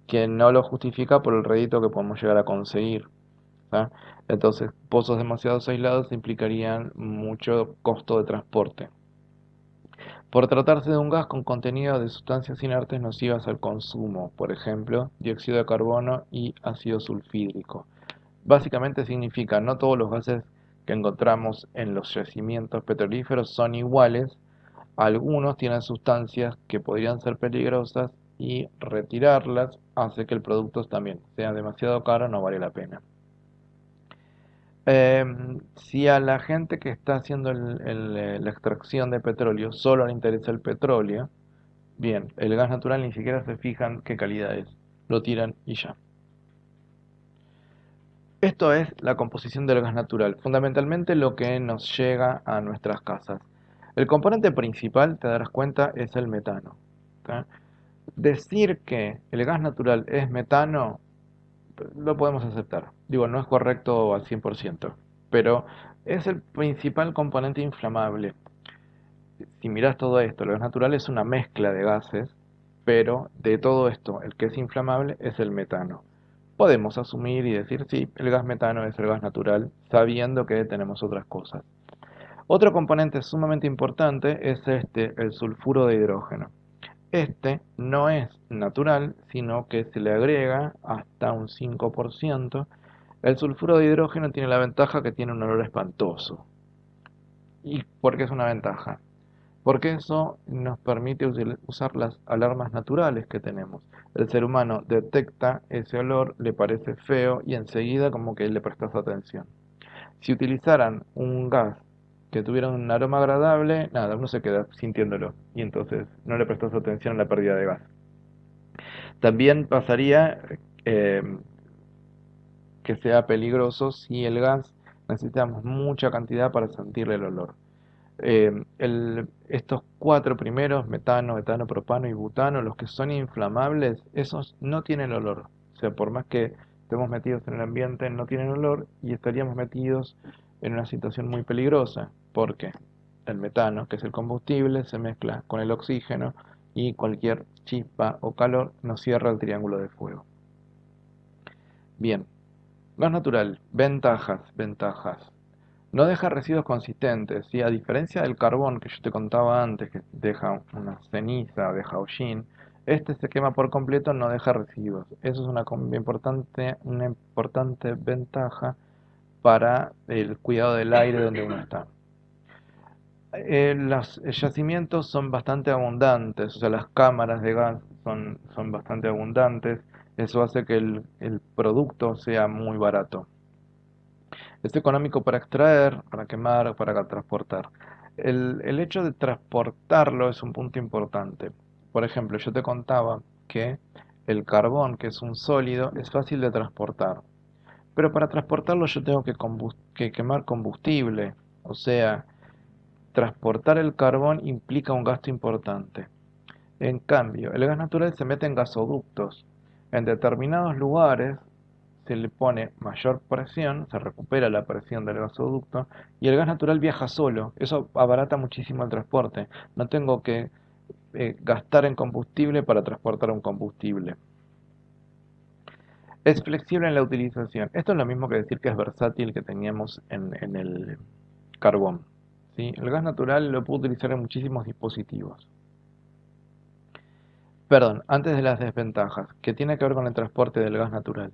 que no lo justifica por el rédito que podemos llegar a conseguir. ¿Tá? Entonces, pozos demasiado aislados implicarían mucho costo de transporte. Por tratarse de un gas con contenido de sustancias inertes nocivas al consumo, por ejemplo, dióxido de carbono y ácido sulfídrico. Básicamente significa no todos los gases que encontramos en los yacimientos petrolíferos son iguales, algunos tienen sustancias que podrían ser peligrosas y retirarlas hace que el producto también sea demasiado caro, no vale la pena. Si a la gente que está haciendo la extracción de petróleo solo le interesa el petróleo, bien, el gas natural ni siquiera se fijan qué calidad es, lo tiran y ya. Esto es la composición del gas natural, fundamentalmente lo que nos llega a nuestras casas. El componente principal, te darás cuenta, es el metano. ¿Tá? Decir que el gas natural es metano, lo podemos aceptar. Digo, no es correcto al 100%, pero es el principal componente inflamable. Si miras todo esto, el gas natural es una mezcla de gases, pero de todo esto, el que es inflamable es el metano. Podemos asumir y decir, sí, el gas metano es el gas natural, sabiendo que tenemos otras cosas. Otro componente sumamente importante es el sulfuro de hidrógeno. Este no es natural, sino que se le agrega hasta un 5%. El sulfuro de hidrógeno tiene la ventaja que tiene un olor espantoso. ¿Y por qué es una ventaja? porque eso nos permite usar las alarmas naturales que tenemos. El ser humano detecta ese olor, le parece feo y enseguida como que le prestas atención. Si utilizaran un gas que tuviera un aroma agradable, nada, uno se queda sintiéndolo y entonces no le prestas atención a la pérdida de gas. También pasaría eh, que sea peligroso si el gas necesitamos mucha cantidad para sentirle el olor. Estos cuatro primeros, metano, etano, propano y butano, los que son inflamables, esos no tienen olor. O sea, por más que estemos metidos en el ambiente, no tienen olor y estaríamos metidos en una situación muy peligrosa, porque el metano, que es el combustible, se mezcla con el oxígeno y cualquier chispa o calor nos cierra el triángulo de fuego. Bien, gas natural, ventajas. No deja residuos consistentes, ¿sí? A diferencia del carbón que yo te contaba antes, que deja una ceniza, deja hollín, este se quema por completo, no deja residuos. Eso es una importante ventaja para el cuidado del aire donde uno está. Los yacimientos son bastante abundantes, o sea, las cámaras de gas son bastante abundantes, eso hace que el producto sea muy barato. Es económico para extraer, para quemar, para transportar. El hecho de transportarlo es un punto importante. Por ejemplo, yo te contaba que el carbón, que es un sólido, es fácil de transportar. Pero para transportarlo yo tengo que quemar combustible. O sea, transportar el carbón implica un gasto importante. En cambio, el gas natural se mete en gasoductos. En determinados lugares se le pone mayor presión, se recupera la presión del gasoducto y el gas natural viaja solo. Eso abarata muchísimo el transporte. No tengo que gastar en combustible para transportar un combustible. Es flexible en la utilización. Esto es lo mismo que decir que es versátil que teníamos en el carbón. ¿Sí? El gas natural lo puedo utilizar en muchísimos dispositivos. Perdón, antes de las desventajas, que tiene que ver con el transporte del gas natural.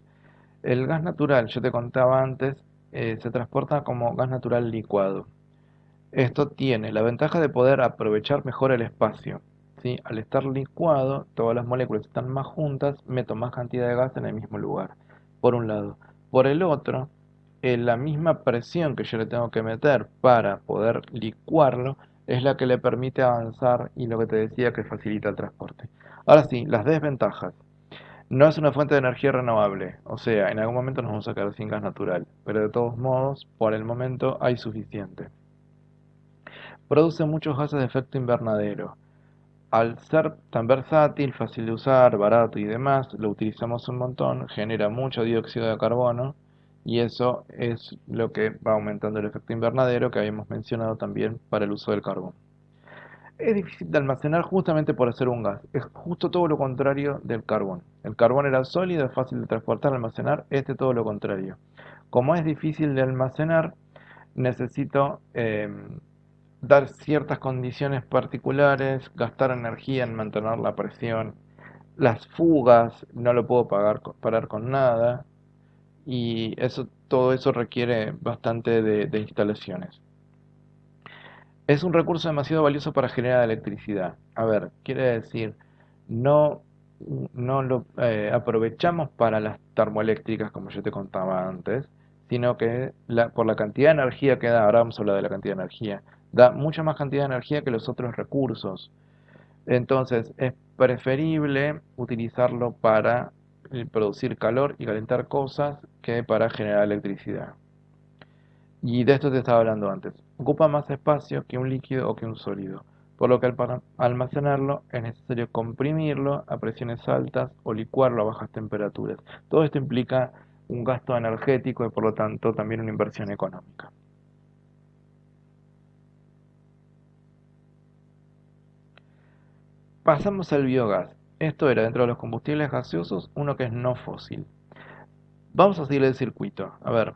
El gas natural, yo te contaba antes, se transporta como gas natural licuado. Esto tiene la ventaja de poder aprovechar mejor el espacio. ¿Sí? Al estar licuado, todas las moléculas están más juntas, meto más cantidad de gas en el mismo lugar, por un lado. Por el otro, la misma presión que yo le tengo que meter para poder licuarlo es la que le permite avanzar y lo que te decía que facilita el transporte. Ahora sí, las desventajas. No es una fuente de energía renovable, o sea, en algún momento nos vamos a quedar sin gas natural, pero de todos modos, por el momento hay suficiente. Produce muchos gases de efecto invernadero. Al ser tan versátil, fácil de usar, barato y demás, lo utilizamos un montón, genera mucho dióxido de carbono y eso es lo que va aumentando el efecto invernadero que habíamos mencionado también para el uso del carbón. Es difícil de almacenar justamente por ser un gas. Es justo todo lo contrario del carbón. El carbón era sólido, es fácil de transportar, almacenar. Este todo lo contrario. Como es difícil de almacenar, necesito dar ciertas condiciones particulares, gastar energía en mantener la presión. Las fugas no lo puedo parar con nada. Y todo eso requiere bastante de instalaciones. Es un recurso demasiado valioso para generar electricidad. A ver, quiere decir, no, no lo aprovechamos para las termoeléctricas, como yo te contaba antes, sino que por la cantidad de energía que da, ahora vamos a hablar de la cantidad de energía, da mucha más cantidad de energía que los otros recursos. Entonces, es preferible utilizarlo para producir calor y calentar cosas que para generar electricidad. Y de esto te estaba hablando antes. Ocupa más espacio que un líquido o que un sólido, por lo que para almacenarlo es necesario comprimirlo a presiones altas o licuarlo a bajas temperaturas. Todo esto implica un gasto energético y por lo tanto también una inversión económica. Pasamos al biogás. Esto era dentro de los combustibles gaseosos uno que es no fósil. Vamos a seguir el circuito. A ver,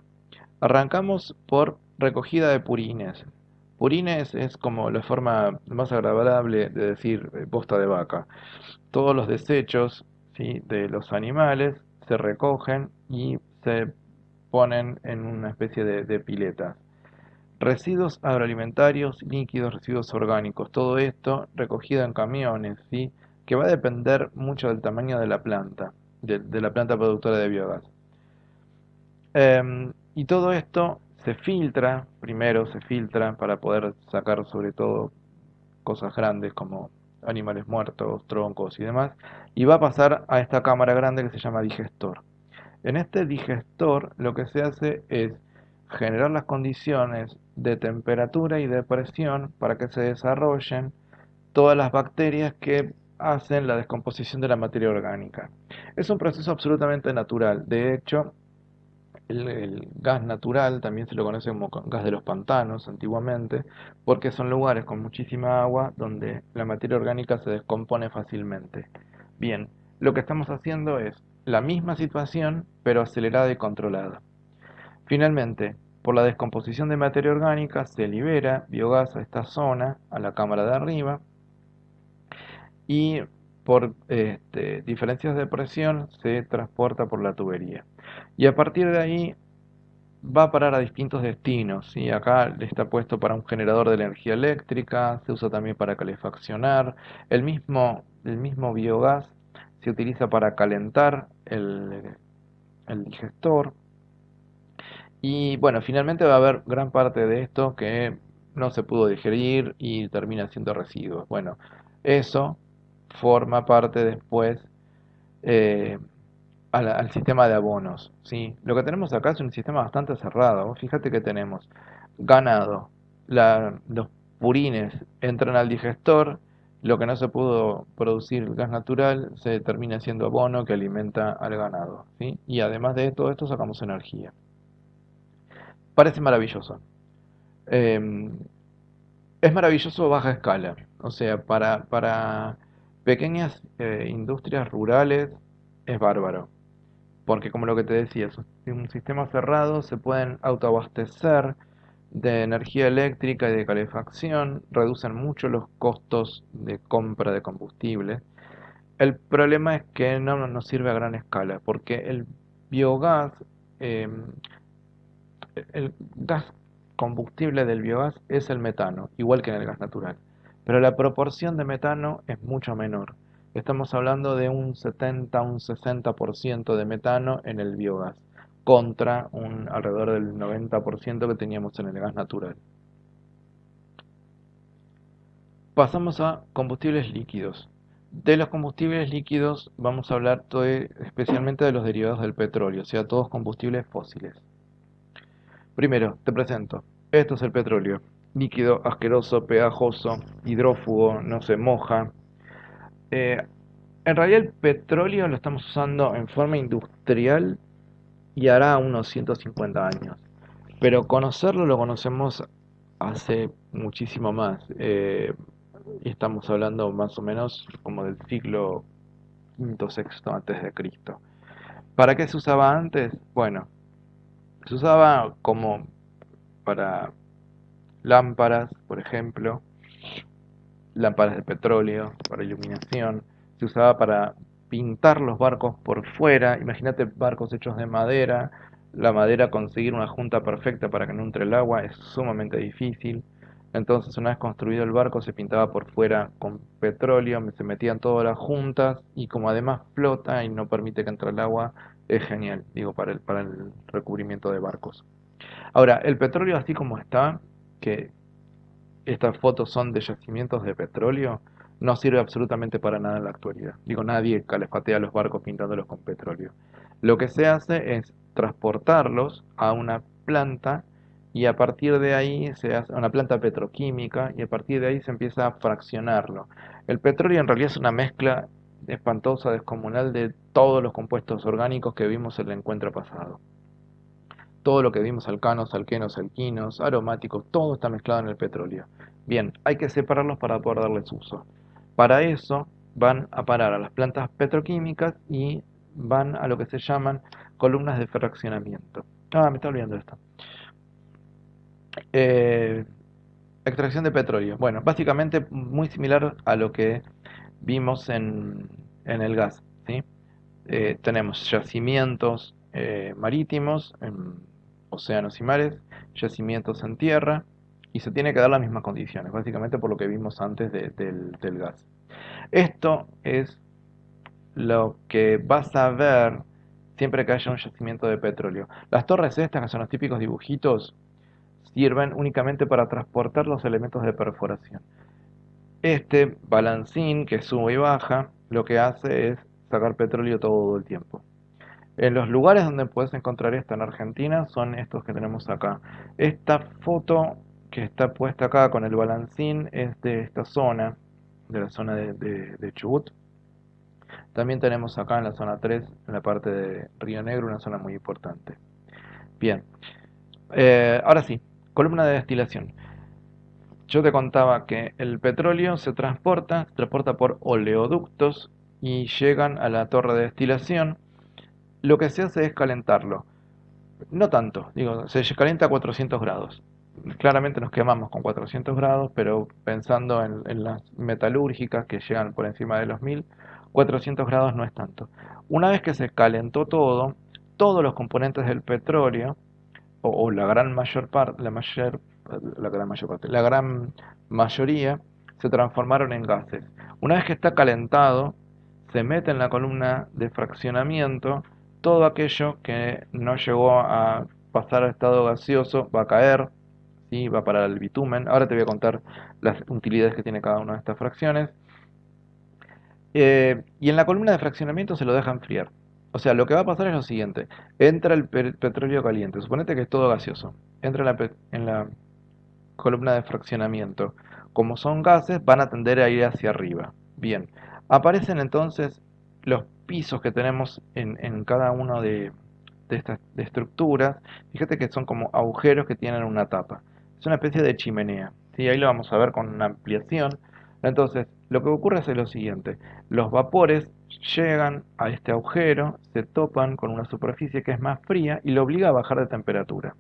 arrancamos por recogida de purines. Purines es como la forma más agradable de decir bosta de vaca. Todos los desechos, ¿sí?, de los animales se recogen y se ponen en una especie de piletas. Residuos agroalimentarios, líquidos, residuos orgánicos, todo esto recogido en camiones, ¿sí? Que va a depender mucho del tamaño de la planta, de la planta productora de biogás. Y todo esto se filtra, primero se filtra para poder sacar sobre todo cosas grandes como animales muertos, troncos y demás, y va a pasar a esta cámara grande que se llama digestor. En este digestor lo que se hace es generar las condiciones de temperatura y de presión para que se desarrollen todas las bacterias que hacen la descomposición de la materia orgánica. Es un proceso absolutamente natural. De hecho, el gas natural también se lo conoce como gas de los pantanos antiguamente, porque son lugares con muchísima agua donde la materia orgánica se descompone fácilmente. Bien, lo que estamos haciendo es la misma situación, pero acelerada y controlada. Finalmente, por la descomposición de materia orgánica se libera biogás a esta zona, a la cámara de arriba, y por diferencias de presión se transporta por la tubería. Y a partir de ahí va a parar a distintos destinos, ¿sí? Acá está puesto para un generador de energía eléctrica, se usa también para calefaccionar. El mismo biogás se utiliza para calentar el digestor. Y bueno, finalmente va a haber gran parte de esto que no se pudo digerir y termina siendo residuos. Bueno, eso forma parte después eh, al sistema de abonos, ¿sí? Lo que tenemos acá es un sistema bastante cerrado. Vos fíjate que tenemos ganado, los purines entran al digestor, lo que no se pudo producir el gas natural se termina siendo abono que alimenta al ganado, ¿sí? Y además de todo esto sacamos energía. Parece maravilloso. Em, es maravilloso a baja escala, o sea, para pequeñas industrias rurales es bárbaro. Porque como lo que te decía, es un sistema cerrado, se pueden autoabastecer de energía eléctrica y de calefacción, reducen mucho los costos de compra de combustible. El problema es que no nos sirve a gran escala, porque el biogás, eh, el gas combustible del biogás es el metano, igual que en el gas natural. Pero la proporción de metano es mucho menor. Estamos hablando de un 70, un 60% de metano en el biogás, contra un alrededor del 90% que teníamos en el gas natural. Pasamos a combustibles líquidos. De los combustibles líquidos vamos a hablar especialmente de los derivados del petróleo, o sea, todos combustibles fósiles. Primero, te presento. Esto es el petróleo. Líquido, asqueroso, pegajoso, hidrófugo, no se moja. Eh, en realidad el petróleo lo estamos usando en forma industrial y hará unos 150 años. Pero conocerlo lo conocemos hace muchísimo más. Y estamos hablando más o menos como del siglo quinto, sexto antes de Cristo. ¿Para qué se usaba antes? Bueno, se usaba como para lámparas, por ejemplo, lámparas de petróleo para iluminación, se usaba para pintar los barcos por fuera, imagínate barcos hechos de madera, la madera conseguir una junta perfecta para que no entre el agua es sumamente difícil, entonces una vez construido el barco se pintaba por fuera con petróleo, se metían todas las juntas y como además flota y no permite que entre el agua, es genial, digo, para el recubrimiento de barcos. Ahora, el petróleo así como está, que estas fotos son de yacimientos de petróleo, no sirve absolutamente para nada en la actualidad. Digo, nadie calefatea los barcos pintándolos con petróleo. Lo que se hace es transportarlos a una planta y a partir de ahí se hace una planta petroquímica y a partir de ahí se empieza a fraccionarlo. El petróleo en realidad es una mezcla espantosa, descomunal de todos los compuestos orgánicos que vimos en el encuentro pasado. Todo lo que vimos, alcanos, alquenos, alquinos, aromáticos, todo está mezclado en el petróleo. Bien, hay que separarlos para poder darles uso. Para eso van a parar a las plantas petroquímicas y van a lo que se llaman columnas de fraccionamiento. Ah, me está olvidando esto. Eh, Extracción de petróleo. Bueno, básicamente muy similar a lo que vimos en el gas, ¿sí? Tenemos yacimientos marítimos, en océanos y mares, yacimientos en tierra, y se tiene que dar las mismas condiciones, básicamente por lo que vimos antes del gas. Esto es lo que vas a ver siempre que haya un yacimiento de petróleo. Las torres estas, que son los típicos dibujitos, sirven únicamente para transportar los elementos de perforación. Este balancín que sube y baja, lo que hace es sacar petróleo todo el tiempo. En los lugares donde puedes encontrar esto en Argentina son estos que tenemos acá. Esta foto que está puesta acá con el balancín es de esta zona, de la zona de Chubut. También tenemos acá en la zona 3, en la parte de Río Negro, una zona muy importante. Bien, ahora sí, columna de destilación. Yo te contaba que el petróleo se transporta por oleoductos y llegan a la torre de destilación. Lo que se hace es calentarlo. No tanto, digo, se calienta a 400 grados. Claramente nos quemamos con 400 grados, pero pensando en las metalúrgicas que llegan por encima de los 1000, 400 grados no es tanto. Una vez que se calentó todo, todos los componentes del petróleo, o la gran mayor parte, la gran mayoría, se transformaron en gases. Una vez que está calentado, se mete en la columna de fraccionamiento todo aquello que no llegó a pasar al estado gaseoso, va a caer, ¿sí? Va para el bitumen. Ahora te voy a contar las utilidades que tiene cada una de estas fracciones. Y en la columna de fraccionamiento se lo deja enfriar. O sea, lo que va a pasar es lo siguiente. Entra el petróleo caliente. Suponete que es todo gaseoso. Entra en la columna de fraccionamiento. Como son gases, van a tender a ir hacia arriba. Bien. Aparecen entonces los pisos que tenemos en cada una de estas estructuras. Fíjate que son como agujeros que tienen una tapa. Es una especie de chimenea. ¿Sí? Ahí lo vamos a ver con una ampliación. Entonces, lo que ocurre es lo siguiente. Los vapores llegan a este agujero, se topan con una superficie que es más fría y lo obliga a bajar de temperatura.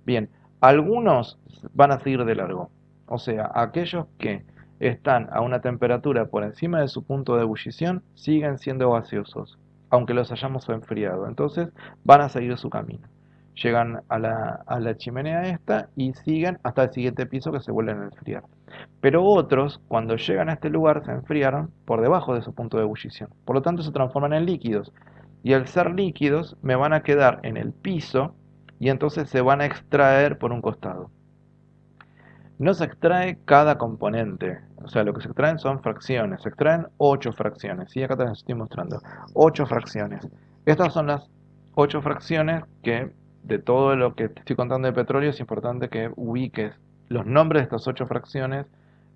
Bien, algunos van a seguir de largo. O sea, aquellos que están a una temperatura por encima de su punto de ebullición siguen siendo gaseosos, aunque los hayamos enfriado. Entonces van a seguir su camino. Llegan a la chimenea esta y siguen hasta el siguiente piso que se vuelven a enfriar. Pero otros, cuando llegan a este lugar, se enfriaron por debajo de su punto de ebullición. Por lo tanto, se transforman en líquidos. Y al ser líquidos, me van a quedar en el piso y entonces se van a extraer por un costado. No se extrae cada componente, o sea, lo que se extraen son fracciones. Se extraen 8 fracciones, ¿sí? Acá te las estoy mostrando. 8 fracciones. Estas son las 8 fracciones que, de todo lo que te estoy contando de petróleo, es importante que ubiques los nombres de estas 8 fracciones.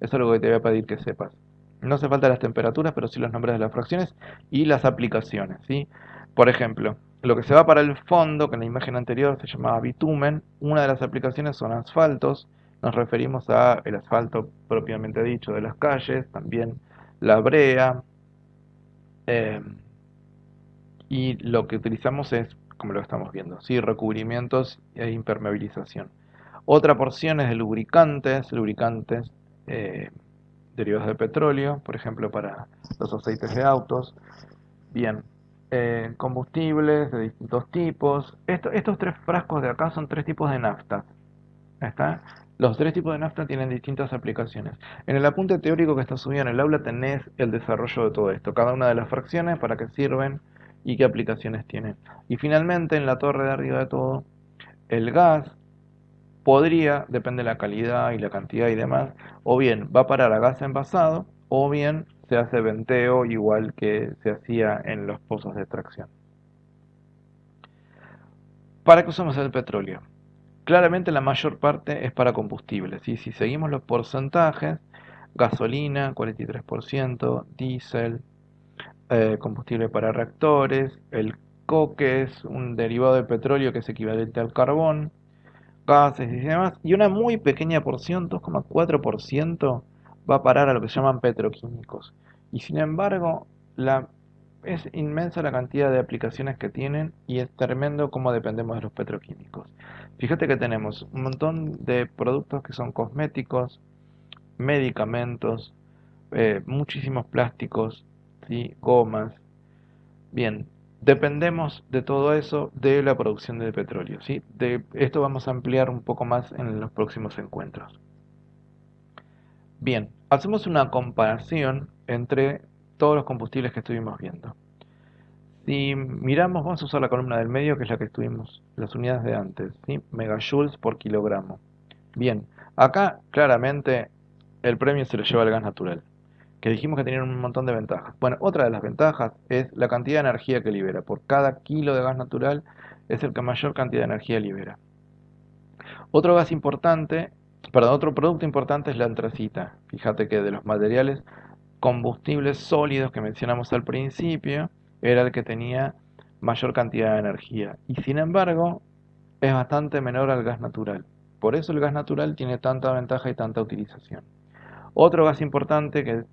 Eso es lo que te voy a pedir que sepas. No hace falta las temperaturas, pero sí los nombres de las fracciones y las aplicaciones, ¿sí? Por ejemplo, lo que se va para el fondo, que en la imagen anterior se llamaba bitumen, una de las aplicaciones son asfaltos. Nos referimos a el asfalto propiamente dicho de las calles, también la brea, eh, y lo que utilizamos es, como lo estamos viendo, ¿sí? Recubrimientos e impermeabilización. Otra porción es de lubricantes eh, derivados de petróleo, por ejemplo para los aceites de autos. Bien, combustibles de distintos tipos. Estos 3 frascos de acá son 3 tipos de nafta. ¿Está? Los 3 tipos de nafta tienen distintas aplicaciones. En el apunte teórico que está subido en el aula tenés el desarrollo de todo esto, cada una de las fracciones, para qué sirven y qué aplicaciones tienen. Y finalmente, en la torre de arriba de todo, el gas podría, depende de la calidad y la cantidad y demás, o bien va a parar a gas envasado, o bien se hace venteo igual que se hacía en los pozos de extracción. ¿Para qué usamos el petróleo? Claramente la mayor parte es para combustibles. ¿Sí? Si seguimos los porcentajes, gasolina 43%, diésel, combustible para reactores, el coque es un derivado de petróleo que es equivalente al carbón, gases y demás, y una muy pequeña porción, 2,4%, va a parar a lo que se llaman petroquímicos. Y sin embargo, es inmensa la cantidad de aplicaciones que tienen y es tremendo cómo dependemos de los petroquímicos. Fíjate que tenemos un montón de productos que son cosméticos, medicamentos, muchísimos plásticos, ¿sí? Gomas. Bien, dependemos de todo eso de la producción de petróleo, ¿sí? De esto vamos a ampliar un poco más en los próximos encuentros. Bien, hacemos una comparación entre todos los combustibles que estuvimos viendo. Si miramos, vamos a usar la columna del medio, que es la que estuvimos, las unidades de antes, ¿sí? Megajoules por kilogramo. Bien, acá claramente el premio se lo lleva el gas natural, que dijimos que tenían un montón de ventajas. Bueno, otra de las ventajas es la cantidad de energía que libera. Por cada kilo de gas natural es el que mayor cantidad de energía libera. Otro gas importante, perdón, otro producto importante es la antracita. Fíjate que de los materiales combustibles sólidos que mencionamos al principio, era el que tenía mayor cantidad de energía. Y sin embargo, es bastante menor al gas natural. Por eso el gas natural tiene tanta ventaja y tanta utilización. Otro gas importante que,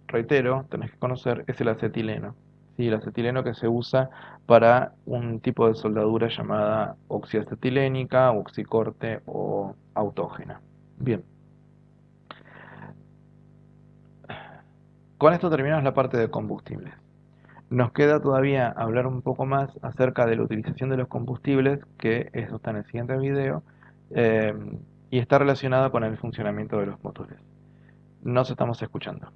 reitero, tenés que conocer es el acetileno. Sí, el acetileno que se usa para un tipo de soldadura llamada oxiacetilénica, oxicorte o autógena. Bien, con esto terminamos la parte de combustibles. Nos queda todavía hablar un poco más acerca de la utilización de los combustibles, que eso está en el siguiente video, eh, y está relacionado con el funcionamiento de los motores. Nos estamos escuchando.